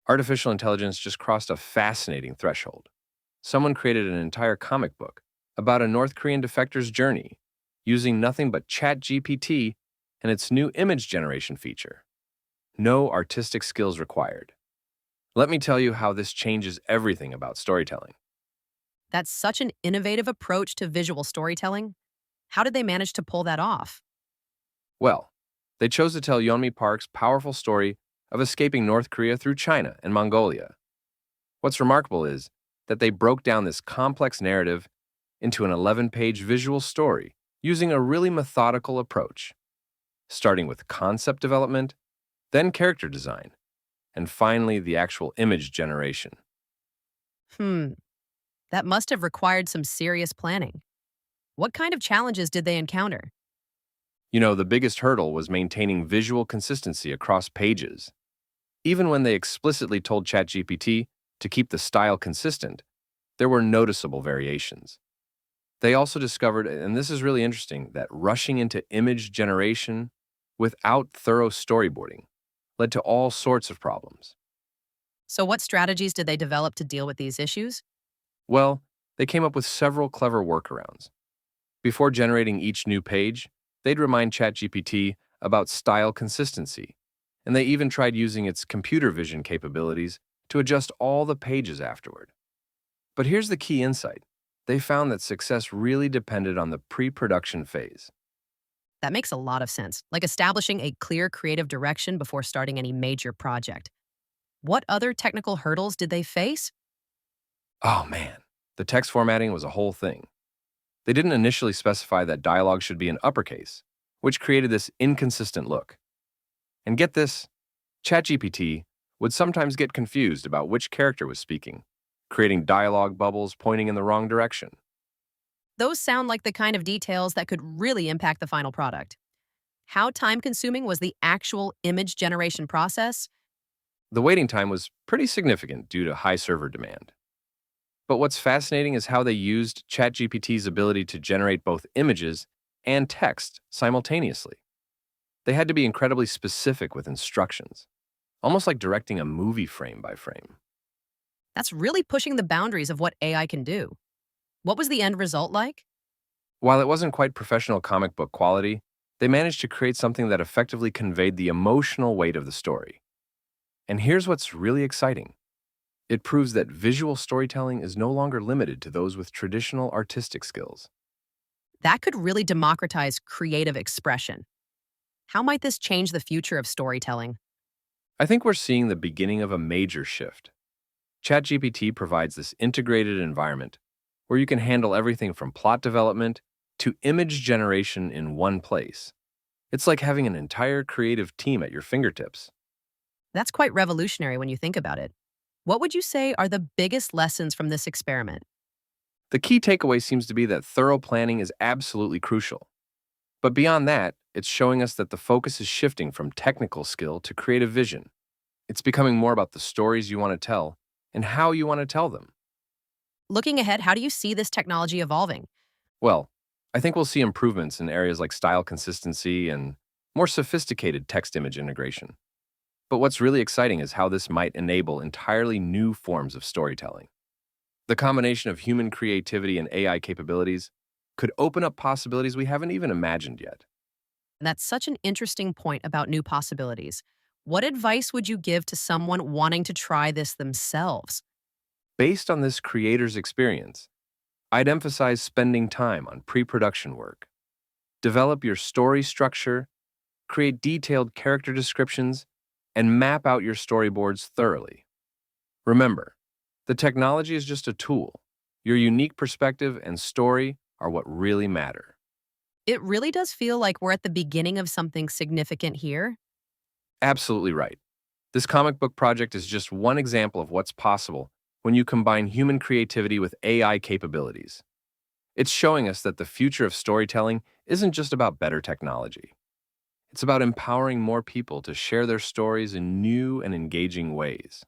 Artificial intelligence just crossed a fascinating threshold. Someone created an entire comic book about a North Korean defector's journey using nothing but ChatGPT and its new image generation feature. No artistic skills required. Let me tell you how this changes everything about storytelling. That's such an innovative approach to visual storytelling. How did they manage to pull that off? Well, they chose to tell Yeonmi Park's powerful story of escaping North Korea through China and Mongolia. What's remarkable is that they broke down this complex narrative into an 11-page visual story using a really methodical approach, starting with concept development, then character design, and finally the actual image generation. Hmm, that must have required some serious planning. What kind of challenges did they encounter? The biggest hurdle was maintaining visual consistency across pages. Even when they explicitly told ChatGPT to keep the style consistent, there were noticeable variations. They also discovered, and this is really interesting, that rushing into image generation without thorough storyboarding led to all sorts of problems. So, what strategies did they develop to deal with these issues? Well, they came up with several clever workarounds. Before generating each new page, they'd remind ChatGPT about style consistency, and they even tried using its computer vision capabilities to adjust all the pages afterward. But here's the key insight. They found that success really depended on the pre-production phase. That makes a lot of sense, like establishing a clear creative direction before starting any major project. What other technical hurdles did they face? Oh man, the text formatting was a whole thing. They didn't initially specify that dialogue should be in uppercase, which created this inconsistent look. And get this, ChatGPT would sometimes get confused about which character was speaking, creating dialogue bubbles pointing in the wrong direction. Those sound like the kind of details that could really impact the final product. How time consuming was the actual image generation process? The waiting time was pretty significant due to high server demand. But what's fascinating is how they used ChatGPT's ability to generate both images and text simultaneously. They had to be incredibly specific with instructions, almost like directing a movie frame by frame. That's really pushing the boundaries of what AI can do. What was the end result like? While it wasn't quite professional comic book quality, they managed to create something that effectively conveyed the emotional weight of the story. And here's what's really exciting. It proves that visual storytelling is no longer limited to those with traditional artistic skills. That could really democratize creative expression. How might this change the future of storytelling? I think we're seeing the beginning of a major shift. ChatGPT provides this integrated environment where you can handle everything from plot development to image generation in one place. It's like having an entire creative team at your fingertips. That's quite revolutionary when you think about it. What would you say are the biggest lessons from this experiment? The key takeaway seems to be that thorough planning is absolutely crucial. But beyond that, it's showing us that the focus is shifting from technical skill to creative vision. It's becoming more about the stories you want to tell and how you want to tell them. Looking ahead, how do you see this technology evolving? Well, I think we'll see improvements in areas like style consistency and more sophisticated text image integration. But what's really exciting is how this might enable entirely new forms of storytelling. The combination of human creativity and AI capabilities could open up possibilities we haven't even imagined yet. That's such an interesting point about new possibilities. What advice would you give to someone wanting to try this themselves? Based on this creator's experience, I'd emphasize spending time on pre-production work. Develop your story structure, create detailed character descriptions, and map out your storyboards thoroughly. Remember, the technology is just a tool. Your unique perspective and story are what really matter. It really does feel like we're at the beginning of something significant here. Absolutely right. This comic book project is just one example of what's possible when you combine human creativity with AI capabilities. It's showing us that the future of storytelling isn't just about better technology. It's about empowering more people to share their stories in new and engaging ways.